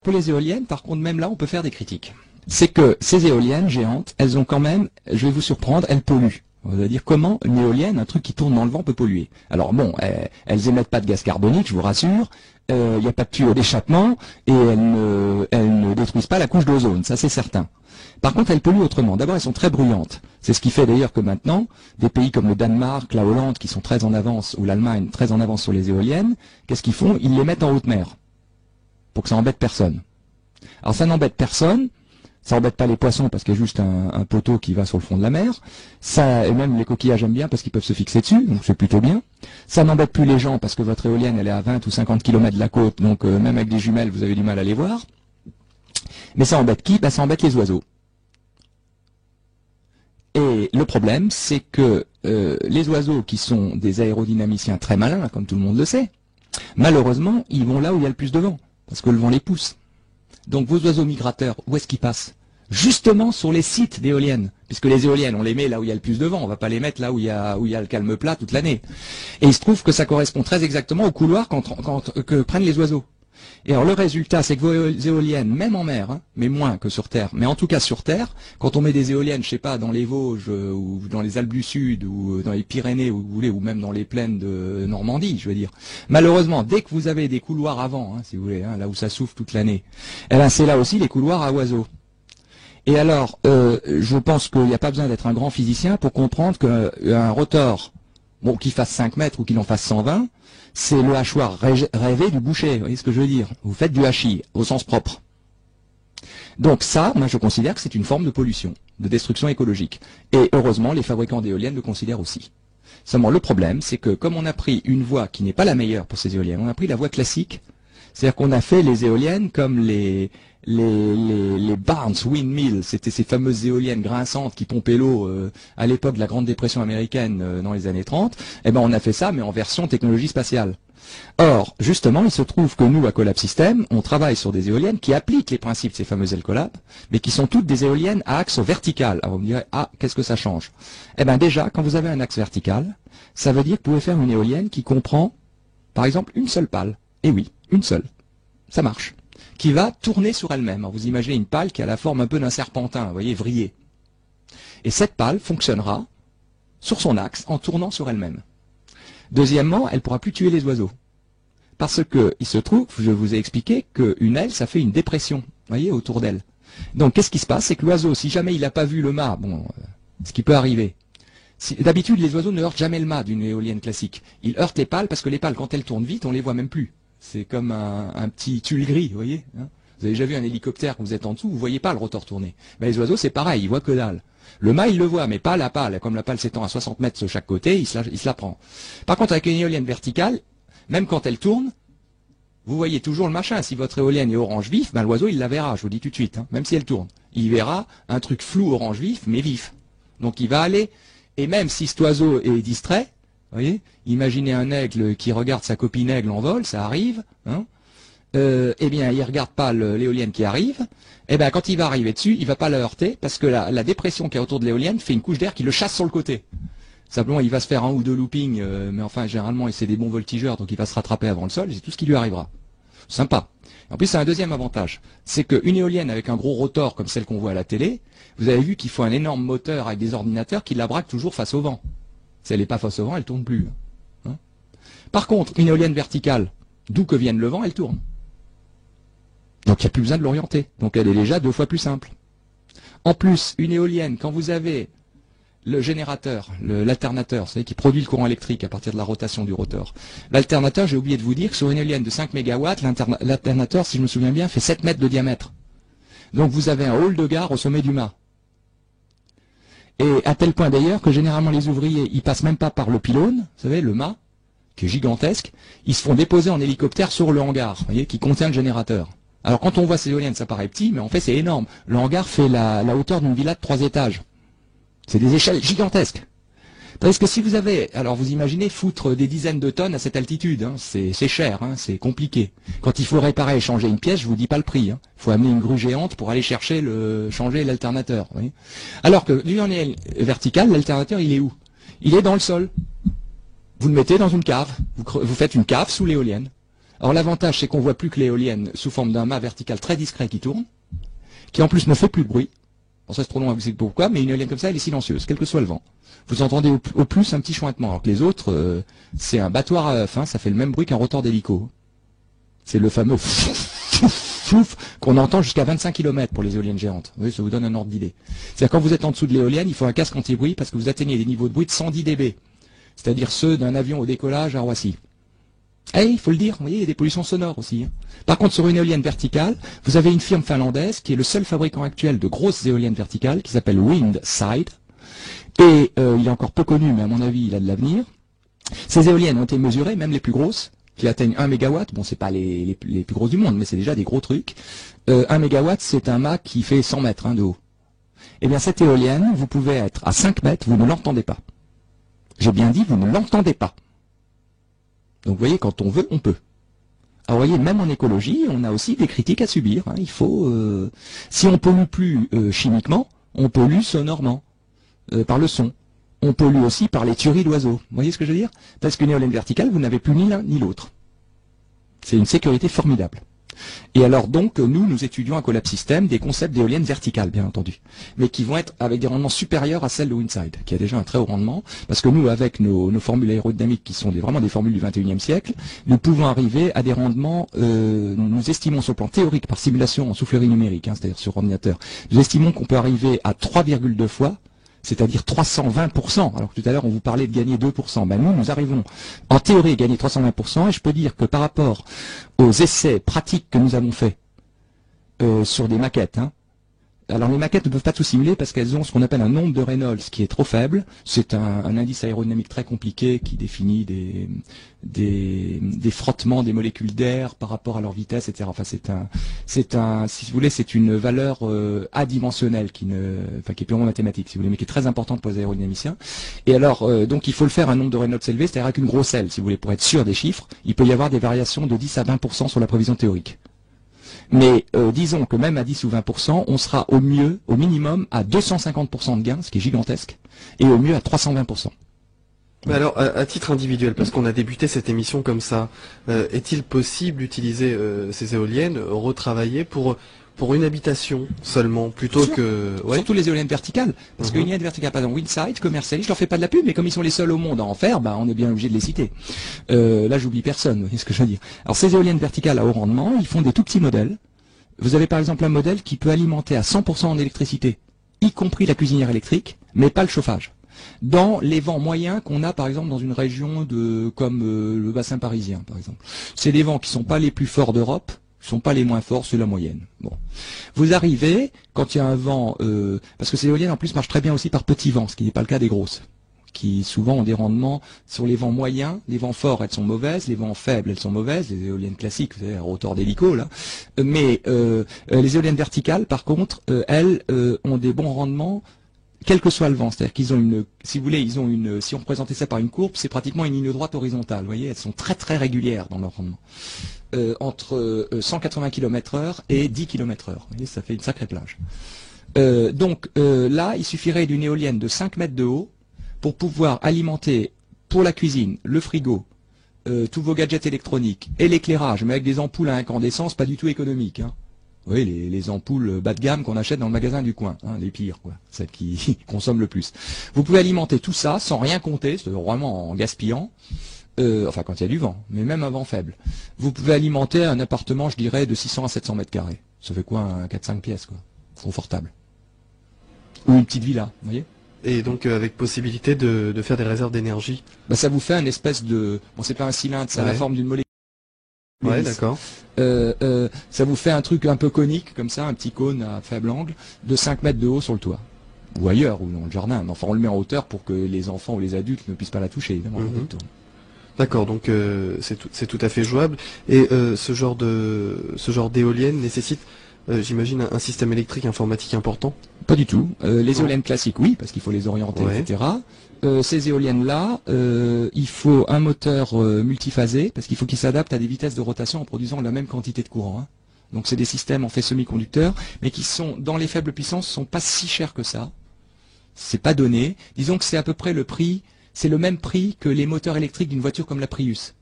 Pour les éoliennes, par contre, même là, on peut faire des critiques. C'est que ces éoliennes géantes, elles ont quand même, je vais vous surprendre, elles polluent. On va dire comment une éolienne, un truc qui tourne dans le vent, peut polluer. Alors bon, elles émettent pas de gaz carbonique, je vous rassure. Il n'y a pas de tuyau d'échappement et elles ne détruisent pas la couche d'ozone, ça c'est certain. Par contre, elles polluent autrement. D'abord, elles sont très bruyantes. C'est ce qui fait d'ailleurs que maintenant, des pays comme le Danemark, la Hollande, qui sont très en avance, ou l'Allemagne, très en avance sur les éoliennes, qu'est-ce qu'ils font? Ils les mettent en haute mer, pour que ça embête personne. Alors ça n'embête personne, ça embête pas les poissons parce qu'il y a juste un poteau qui va sur le fond de la mer. Ça, et même les coquillages aiment bien parce qu'ils peuvent se fixer dessus, donc c'est plutôt bien. Ça n'embête plus les gens parce que votre éolienne elle est à 20 ou 50 km de la côte, donc même avec des jumelles vous avez du mal à les voir. Mais ça embête qui? Ça embête les oiseaux. Et le problème, c'est que les oiseaux qui sont des aérodynamiciens très malins, comme tout le monde le sait, malheureusement, ils vont là où il y a le plus de vent, parce que le vent les pousse. Donc vos oiseaux migrateurs, où est-ce qu'ils passent? Justement sur les sites d'éoliennes, puisque les éoliennes, on les met là où il y a le plus de vent, on va pas les mettre là où il y a le calme plat toute l'année. Et il se trouve que ça correspond très exactement au couloir que prennent les oiseaux. Et alors le résultat, c'est que vos éoliennes, même en mer, hein, mais moins que sur Terre, mais en tout cas sur Terre, quand on met des éoliennes, je sais pas, dans les Vosges, ou dans les Alpes du Sud, ou dans les Pyrénées, où vous voulez, ou même dans les plaines de Normandie, je veux dire, malheureusement, dès que vous avez des couloirs à vent, hein, si vous voulez, hein, là où ça souffle toute l'année, eh ben c'est là aussi les couloirs à oiseaux. Et alors, je pense qu'il n'y a pas besoin d'être un grand physicien pour comprendre qu'un rotor, bon, qu'il fasse 5 mètres ou qu'il en fasse 120, c'est le hachoir rêvé du boucher, vous voyez ce que je veux dire? Vous faites du hachis, au sens propre. Donc ça, moi je considère que c'est une forme de pollution, de destruction écologique. Et heureusement, les fabricants d'éoliennes le considèrent aussi. Seulement le problème, c'est que comme on a pris une voie qui n'est pas la meilleure pour ces éoliennes, on a pris la voie classique, c'est-à-dire qu'on a fait les éoliennes comme les Barnes Windmill, c'était ces fameuses éoliennes grinçantes qui pompaient l'eau à l'époque de la Grande Dépression américaine dans les années 30, eh ben on a fait ça mais en version technologie spatiale. Or, justement, il se trouve que nous, à Collab System, on travaille sur des éoliennes qui appliquent les principes de ces fameuses L-Collab, mais qui sont toutes des éoliennes à axe vertical. Alors vous me direz, ah, qu'est-ce que ça change? Eh bien déjà, quand vous avez un axe vertical, ça veut dire que vous pouvez faire une éolienne qui comprend, par exemple, une seule pale. Et oui, une seule. Ça marche. Qui va tourner sur elle-même. Alors vous imaginez une pale qui a la forme un peu d'un serpentin, vous voyez, vrillé. Et cette pale fonctionnera sur son axe en tournant sur elle-même. Deuxièmement, elle ne pourra plus tuer les oiseaux. Parce que il se trouve, je vous ai expliqué, qu'une aile, ça fait une dépression, vous voyez, autour d'elle. Donc qu'est-ce qui se passe? C'est que l'oiseau, si jamais il n'a pas vu le mât, bon, ce qui peut arriver, d'habitude les oiseaux ne heurtent jamais le mât d'une éolienne classique. Ils heurtent les pales parce que les pales, quand elles tournent vite, on les voit même plus. C'est comme un petit tuile gris, vous voyez, hein. Vous avez déjà vu un hélicoptère, quand vous êtes en dessous, vous ne voyez pas le rotor tourner. Ben, les oiseaux, c'est pareil, ils voient que dalle. Le mât, il le voit, mais pas la pale. Comme la pale s'étend à 60 mètres de chaque côté, il se la prend. Par contre, avec une éolienne verticale, même quand elle tourne, vous voyez toujours le machin. Si votre éolienne est orange vif, ben l'oiseau, il la verra, je vous dis tout de suite, hein, même si elle tourne. Il verra un truc flou orange vif, mais vif. Donc il va aller, et même si cet oiseau est distrait, vous voyez, imaginez un aigle qui regarde sa copine aigle en vol, ça arrive, hein, eh bien, il ne regarde pas l'éolienne qui arrive, eh bien, quand il va arriver dessus, il ne va pas la heurter, parce que la dépression qu'il y a autour de l'éolienne fait une couche d'air qui le chasse sur le côté. Simplement, il va se faire un ou deux loopings, mais enfin, généralement, c'est des bons voltigeurs, donc il va se rattraper avant le sol, c'est tout ce qui lui arrivera. Sympa. En plus, c'est un deuxième avantage. C'est qu'une éolienne avec un gros rotor comme celle qu'on voit à la télé, vous avez vu qu'il faut un énorme moteur avec des ordinateurs qui la braquent toujours face au vent. Si elle n'est pas face au vent, elle ne tourne plus. Hein. Par contre, une éolienne verticale, d'où que vienne le vent, elle tourne. Donc il n'y a plus besoin de l'orienter. Donc elle est déjà 2 fois plus simple. En plus, une éolienne, quand vous avez le générateur, l'alternateur, vous savez, qui produit le courant électrique à partir de la rotation du rotor. L'alternateur, j'ai oublié de vous dire que sur une éolienne de 5 MW, l'alternateur, si je me souviens bien, fait 7 mètres de diamètre. Donc vous avez un hall de gare au sommet du mât. Et à tel point d'ailleurs que généralement les ouvriers, ils passent même pas par le pylône, vous savez, le mât, qui est gigantesque, ils se font déposer en hélicoptère sur le hangar, vous voyez, qui contient le générateur. Alors quand on voit ces éoliennes, ça paraît petit, mais en fait c'est énorme. Le hangar fait la hauteur d'une villa de 3 étages. C'est des échelles gigantesques. Parce que si vous avez, alors vous imaginez foutre des dizaines de tonnes à cette altitude, hein, c'est cher, hein, c'est compliqué. Quand il faut réparer et changer une pièce, je vous dis pas le prix. Hein. Il faut amener une grue géante pour aller chercher changer l'alternateur. Alors que d'une éolienne verticale, l'alternateur il est où? Il est dans le sol. Vous le mettez dans une cave. Vous faites une cave sous l'éolienne. Alors l'avantage, c'est qu'on voit plus que l'éolienne sous forme d'un mât vertical très discret qui tourne, qui en plus ne fait plus de bruit. Alors ça c'est trop long à vous expliquer pourquoi, mais une éolienne comme ça, elle est silencieuse, quel que soit le vent. Vous entendez au plus un petit chointement, alors que les autres, c'est un battoir à œuf, hein, ça fait le même bruit qu'un rotor d'hélico. C'est le fameux fouf qu'on entend jusqu'à 25 km pour les éoliennes géantes. Oui, ça vous donne un ordre d'idée. C'est-à-dire quand vous êtes en dessous de l'éolienne, il faut un casque anti-bruit parce que vous atteignez des niveaux de bruit de 110 dB. C'est-à-dire ceux d'un avion au décollage à Roissy. Eh, il faut le dire, vous voyez, il y a des pollutions sonores aussi. Hein. Par contre, sur une éolienne verticale, vous avez une firme finlandaise qui est le seul fabricant actuel de grosses éoliennes verticales, qui s'appelle Windside. Et il est encore peu connu, mais à mon avis, il a de l'avenir. Ces éoliennes ont été mesurées, même les plus grosses, qui atteignent 1 MW. Bon, c'est pas les plus grosses du monde, mais c'est déjà des gros trucs. 1 MW, c'est un mât qui fait 100 mètres de haut. Eh bien, cette éolienne, vous pouvez être à 5 mètres, vous ne l'entendez pas. J'ai bien dit, vous ne l'entendez pas. Donc, vous voyez, quand on veut, on peut. Alors, vous voyez, même en écologie, on a aussi des critiques à subir. Hein. Il faut, si on pollue plus chimiquement, on pollue sonorement, par le son. On pollue aussi par les tueries d'oiseaux. Vous voyez ce que je veux dire? Parce qu'une éolienne verticale, vous n'avez plus ni l'un ni l'autre. C'est une sécurité formidable. Et alors donc, nous étudions à Collab System des concepts d'éoliennes verticales, bien entendu, mais qui vont être avec des rendements supérieurs à celles de Windside, qui a déjà un très haut rendement, parce que nous, avec nos formules aérodynamiques, qui sont vraiment des formules du XXIe siècle, nous pouvons arriver à des rendements, nous estimons sur le plan théorique, par simulation en soufflerie numérique, hein, c'est-à-dire sur ordinateur, nous estimons qu'on peut arriver à 3,2 fois, c'est-à-dire 320%, alors que tout à l'heure on vous parlait de gagner 2%. Ben nous arrivons en théorie à gagner 320%, et je peux dire que par rapport aux essais pratiques que nous avons faits sur des maquettes, hein, alors les maquettes ne peuvent pas tout simuler parce qu'elles ont ce qu'on appelle un nombre de Reynolds qui est trop faible. C'est un indice aérodynamique très compliqué qui définit des frottements des molécules d'air par rapport à leur vitesse, etc. Enfin, si vous voulez, c'est une valeur adimensionnelle qui est purement mathématique, si vous voulez, mais qui est très importante pour les aérodynamiciens. Et alors, donc, il faut le faire à un nombre de Reynolds élevé, c'est-à-dire avec une grosse aile, si vous voulez, pour être sûr des chiffres. Il peut y avoir des variations de 10 à 20% sur la prévision théorique. Mais disons que même à 10 ou 20%, on sera au mieux, au minimum, à 250% de gain, ce qui est gigantesque, et au mieux à 320%. Mais alors, à titre individuel, parce qu'on a débuté cette émission comme ça, est-il possible d'utiliser ces éoliennes retravaillées pour une habitation seulement, plutôt que... Ouais. Surtout les éoliennes verticales, parce qu'une éolienne verticale, par exemple, Windside, Commercial, je leur fais pas de la pub, mais comme ils sont les seuls au monde à en faire, bah, on est bien obligé de les citer. Là, j'oublie personne, vous voyez ce que je veux dire. Alors, ces éoliennes verticales à haut rendement, ils font des tout petits modèles. Vous avez par exemple un modèle qui peut alimenter à 100% en électricité, y compris la cuisinière électrique, mais pas le chauffage. Dans les vents moyens qu'on a par exemple dans une région comme le bassin parisien, par exemple. C'est des vents qui sont pas les plus forts d'Europe, qui sont pas les moins forts, c'est la moyenne. Bon. Vous arrivez, quand il y a un vent, parce que ces éoliennes en plus marchent très bien aussi par petits vents, ce qui n'est pas le cas des grosses, qui souvent ont des rendements sur les vents moyens. Les vents forts, elles sont mauvaises, les vents faibles, elles sont mauvaises, les éoliennes classiques, vous savez, à rotor d'hélico, là. Mais les éoliennes verticales, par contre, elles ont des bons rendements, quel que soit le vent. C'est-à-dire qu'ils ont si vous voulez, si on représentait ça par une courbe, c'est pratiquement une ligne droite horizontale. Vous voyez, elles sont très très régulières dans leur rendement. Entre 180 km/h et 10 km/h. Vous voyez, ça fait une sacrée plage. Donc là, il suffirait d'une éolienne de 5 mètres de haut pour pouvoir alimenter pour la cuisine, le frigo, tous vos gadgets électroniques et l'éclairage, mais avec des ampoules à incandescence pas du tout économiques. Hein. Oui, les ampoules bas de gamme qu'on achète dans le magasin du coin, hein, les pires, quoi, celles qui consomment le plus. Vous pouvez alimenter tout ça sans rien compter, c'est vraiment en gaspillant, enfin quand il y a du vent, mais même un vent faible. Vous pouvez alimenter un appartement, je dirais, de 600 à 700 mètres carrés. Ça fait quoi, un 4-5 pièces, quoi, confortable. Ou une petite villa, vous voyez. Et donc avec possibilité de faire des réserves d'énergie. Bah, ça vous fait une espèce de... Bon, c'est pas un cylindre, ça a la forme d'une molécule. Ouais, d'accord. Ça vous fait un truc un peu conique, comme ça, un petit cône à faible angle, de 5 mètres de haut sur le toit. Ou ailleurs, ou dans le jardin. Mais enfin, on le met en hauteur pour que les enfants ou les adultes ne puissent pas la toucher, évidemment. D'accord, donc c'est tout à fait jouable. Et ce genre d'éolienne nécessite, j'imagine, un système électrique informatique important? Pas du tout. Les éoliennes classiques, oui, parce qu'il faut les orienter, etc. Ces éoliennes-là, il faut un moteur multiphasé, parce qu'il faut qu'il s'adapte à des vitesses de rotation en produisant la même quantité de courant. Hein. Donc c'est des systèmes en fait semi-conducteurs, mais qui sont, dans les faibles puissances, sont pas si chers que ça. C'est pas donné. Disons que c'est à peu près le prix, c'est le même prix que les moteurs électriques d'une voiture comme la Prius.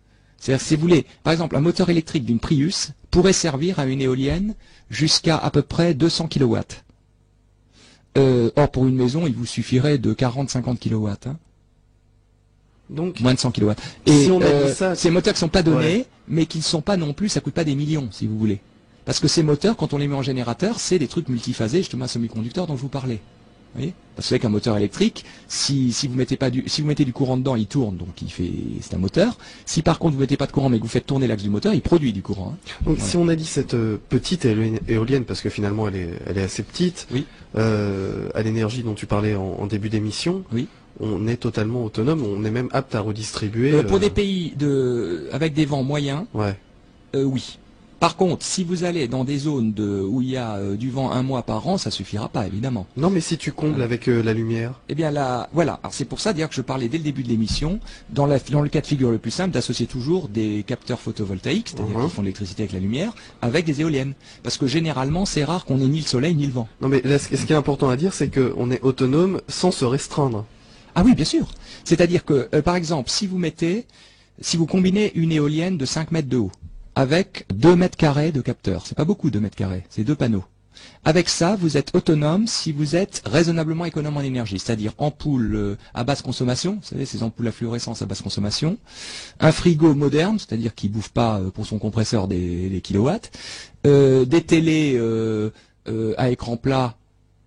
C'est-à-dire, si vous voulez, par exemple, un moteur électrique d'une Prius pourrait servir à une éolienne jusqu'à à peu près 200 kW. Or, pour une maison, il vous suffirait de 40-50 kW. Hein. Donc, moins de 100 kW. Et si on a dit ça, ces moteurs qui sont pas donnés, ouais. mais qui ne sont pas non plus, ça coûte pas des millions, si vous voulez. Parce que ces moteurs, quand on les met en générateur, c'est des trucs multiphasés, justement un semi-conducteur dont je vous parlais. Vous voyez, parce que avec un moteur électrique, si vous mettez du courant dedans, il tourne, donc c'est un moteur. Si par contre vous mettez pas de courant mais que vous faites tourner l'axe du moteur, il produit du courant. Hein. Donc Voilà. si on a dit cette petite éolienne, parce que finalement elle est assez petite, Oui. à l'énergie dont tu parlais en début d'émission, Oui. on est totalement autonome, on est même apte à redistribuer. Pour des pays avec des vents moyens, Ouais. Oui. Par contre, si vous allez dans des zones où il y a du vent un mois par an, ça suffira pas, évidemment. Non, mais si tu combles avec la lumière. Eh bien là, voilà. Alors c'est pour ça dire que je parlais dès le début de l'émission, dans le cas de figure le plus simple, d'associer toujours des capteurs photovoltaïques, c'est-à-dire qui font de l'électricité avec la lumière, avec des éoliennes. Parce que généralement, c'est rare qu'on ait ni le soleil ni le vent. Non, mais là, ce qui est important à dire, c'est qu'on est autonome sans se restreindre. Ah oui, bien sûr. C'est-à-dire que, par exemple, si vous combinez une éolienne de 5 mètres de haut, avec 2 mètres carrés de capteurs. C'est pas beaucoup 2 mètres carrés, c'est 2 panneaux. Avec ça, vous êtes autonome si vous êtes raisonnablement économe en énergie, c'est-à-dire ampoule à basse consommation, vous savez, ces ampoules à fluorescence à basse consommation, un frigo moderne, c'est-à-dire qui bouffe pas pour son compresseur des kilowatts, des télés à écran plat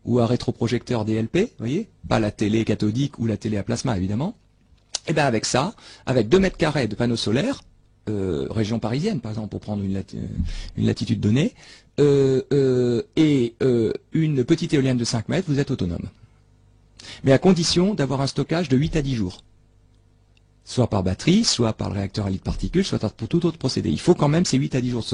ou à rétroprojecteur DLP, vous voyez, pas la télé cathodique ou la télé à plasma évidemment. Et bien avec ça, avec 2 mètres carrés de panneaux solaires, région parisienne par exemple pour prendre une latitude donnée, et une petite éolienne de 5 mètres, vous êtes autonome. Mais à condition d'avoir un stockage de 8 à 10 jours. Soit par batterie, soit par le réacteur à litre particules, soit pour tout autre procédé. Il faut quand même ces 8 à 10 jours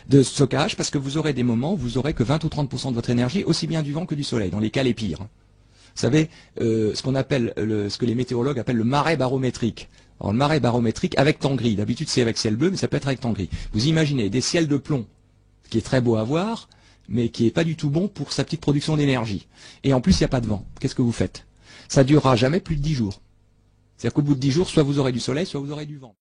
de stockage parce que vous aurez des moments où vous aurez que 20 ou 30% de votre énergie, aussi bien du vent que du soleil, dans les cas les pires. Vous savez, ce qu'on appelle, ce que les météorologues appellent le marais barométrique. Alors le marais barométrique avec temps gris, d'habitude c'est avec ciel bleu, mais ça peut être avec temps gris. Vous imaginez des ciels de plomb, ce qui est très beau à voir, mais qui est pas du tout bon pour sa petite production d'énergie. Et en plus il n'y a pas de vent. Qu'est-ce que vous faites? Ça durera jamais plus de 10 jours. C'est-à-dire qu'au bout de 10 jours, soit vous aurez du soleil, soit vous aurez du vent.